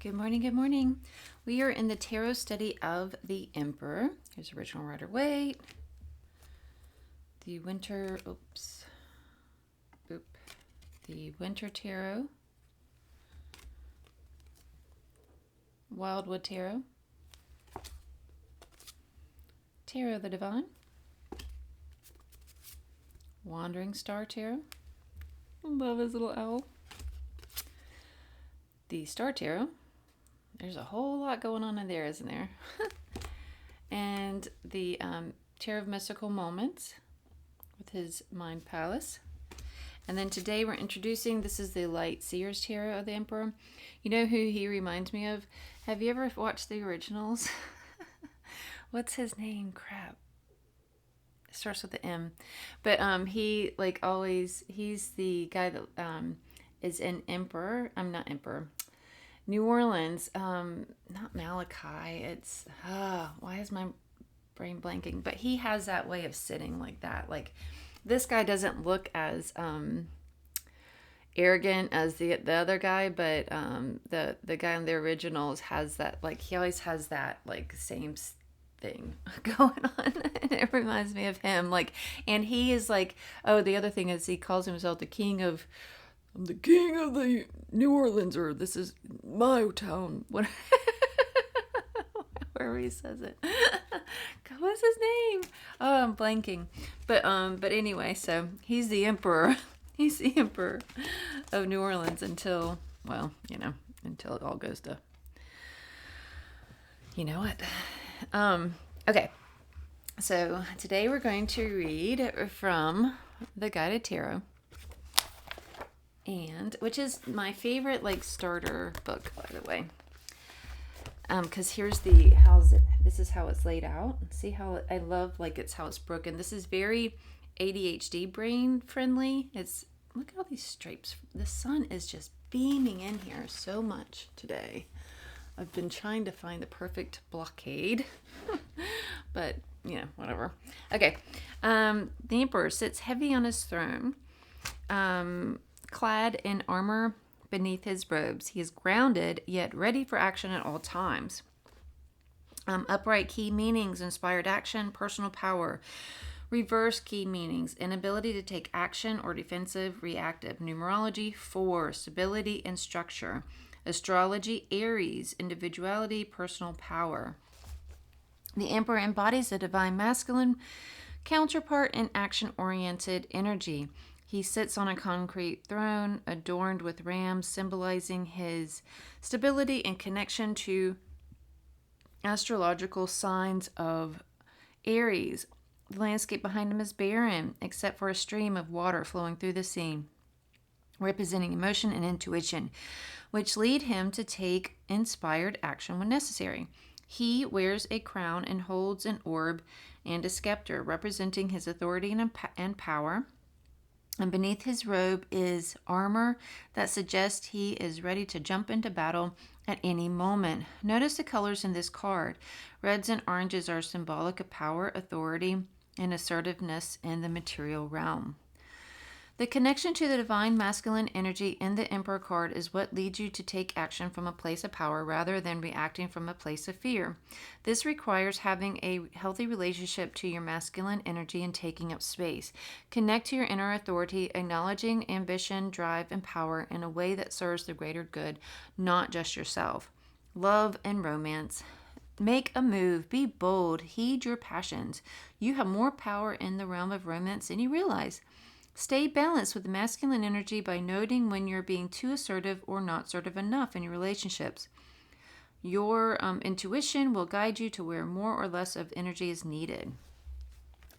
Good morning, good morning. We are in the tarot study of the Emperor. Here's original Rider-Waite. The Winter Tarot. Wildwood Tarot. Tarot of the Divine. Wandering Star Tarot. Love his little owl. The Star Tarot. There's a whole lot going on in there, isn't there? And the Tarot of Mystical Moments with his Mind Palace. And then today we're introducing, this is the Light Seers Tarot of the Emperor. You know who he reminds me of? Have you ever watched the originals? What's his name? Crap. It starts with the M. But he, like always, he's the guy that is in New Orleans, not Malachi, it's, why is my brain blanking? But he has that way of sitting like that. Like, this guy doesn't look as arrogant as the other guy, but the guy in the originals has that, like, he always has that, like, same thing going on. And it reminds me of him. Like, and he is like, oh, the other thing is he calls himself the king of, I'm the king of the New Orleans, or this is my town. Wherever he says it. God, what's his name? Oh, I'm blanking. But anyway, so he's the emperor. He's the emperor of New Orleans until, well, until it all goes to, you know what? Okay. So today we're going to read from the Guided Tarot. And which is my favorite, like, starter book, by the way, because here's this is how it's laid out. See how I love, like, it's how it's broken. This is very ADHD brain friendly. It's, look at all these stripes. The sun is just beaming in here so much today. I've been trying to find the perfect blockade, but whatever. Okay. The Emperor sits heavy on his throne, clad in armor beneath his robes. He is grounded, yet ready for action at all times. Upright key meanings: inspired action, personal power. Reverse key meanings: inability to take action or defensive, reactive. Numerology: 4, stability and structure. Astrology: Aries, individuality, personal power. The Emperor embodies the divine masculine counterpart in action-oriented energy. He sits on a concrete throne adorned with rams, symbolizing his stability and connection to astrological signs of Aries. The landscape behind him is barren, except for a stream of water flowing through the sea, representing emotion and intuition, which lead him to take inspired action when necessary. He wears a crown and holds an orb and a scepter, representing his authority and power. And beneath his robe is armor that suggests he is ready to jump into battle at any moment. Notice the colors in this card. Reds and oranges are symbolic of power, authority, and assertiveness in the material realm. The connection to the divine masculine energy in the Emperor card is what leads you to take action from a place of power rather than reacting from a place of fear. This requires having a healthy relationship to your masculine energy and taking up space. Connect to your inner authority, acknowledging ambition, drive, and power in a way that serves the greater good, not just yourself. Love and romance. Make a move. Be bold. Heed your passions. You have more power in the realm of romance than you realize. Stay balanced with the masculine energy by noting when you're being too assertive or not assertive enough in your relationships. Your intuition will guide you to where more or less of energy is needed.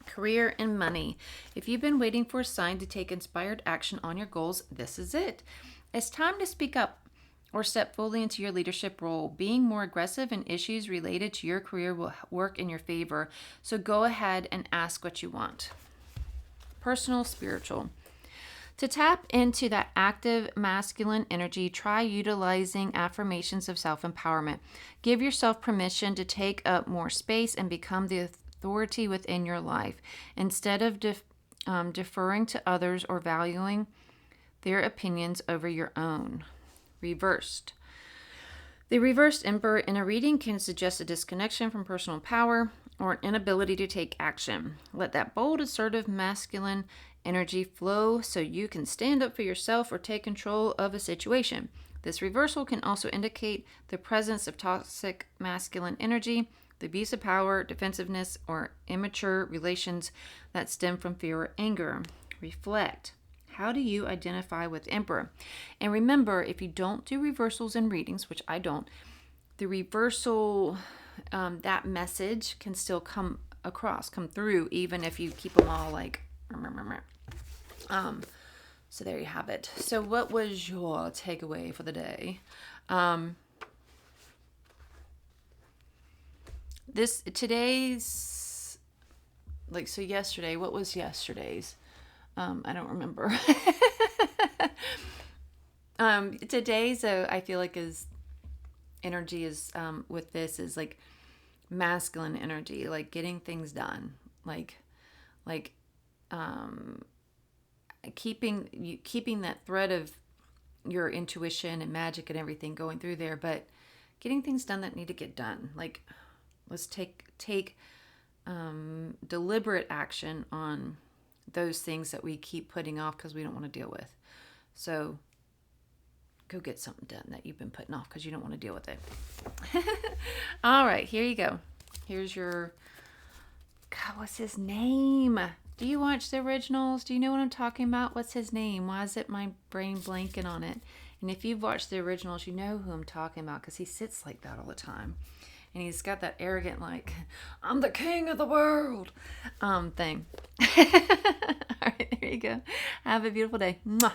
Career and money. If you've been waiting for a sign to take inspired action on your goals, this is it. It's time to speak up or step fully into your leadership role. Being more aggressive in issues related to your career will work in your favor, so go ahead and ask what you want. Personal, spiritual. To tap into that active masculine energy, try utilizing affirmations of self-empowerment. Give yourself permission to take up more space and become the authority within your life. Instead of deferring to others or valuing their opinions over your own. Reversed. The reversed Emperor in a reading can suggest a disconnection from personal power or an inability to take action. Let that bold, assertive, masculine energy flow so you can stand up for yourself or take control of a situation. This reversal can also indicate the presence of toxic masculine energy, the abuse of power, defensiveness, or immature relations that stem from fear or anger. Reflect. How do you identify with Emperor? And remember, if you don't do reversals in readings, which I don't, the reversal, that message can still come through, even if you keep them all like, so there you have it. So what was your takeaway for the day? Today's, like, so yesterday, what was yesterday's? I don't remember. Today's, I feel like energy is, with this is like masculine energy, like getting things done, like, keeping that thread of your intuition and magic and everything going through there, but getting things done that need to get done. Like, let's take deliberate action on those things that we keep putting off because we don't want to deal with. So go get something done that you've been putting off because you don't want to deal with it. All right, here you go. Here's your, God, what's his name? Do you watch the originals? Do you know what I'm talking about? What's his name? Why is it my brain blanking on it? And if you've watched the originals, you know who I'm talking about because he sits like that all the time. And he's got that arrogant, like, I'm the king of the world thing. All right, there you go. Have a beautiful day. Mwah.